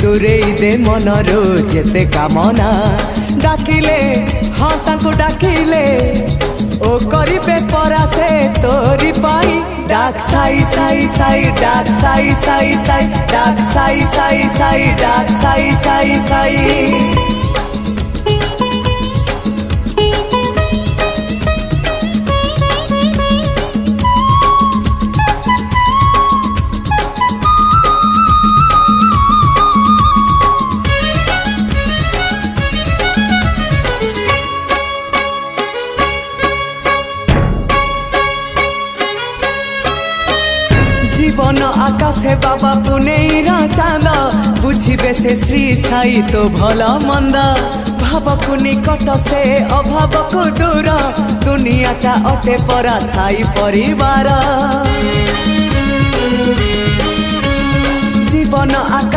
दूरेई दे Munro जेते कामना डाकिले हाँ तांको डाकिले ओ करिबे परासे तोरी पाई डाक साई साई साई डाक साई साई साई डाक साई साई साई डाक साई साई साई जीवन आकाशे बाबा पुनेर चांद बुझे से श्री साई तो भल मंद भाव को निकट से अभाव को दूर दुनियाटा अटे परा साई परिवार जीवन आकाश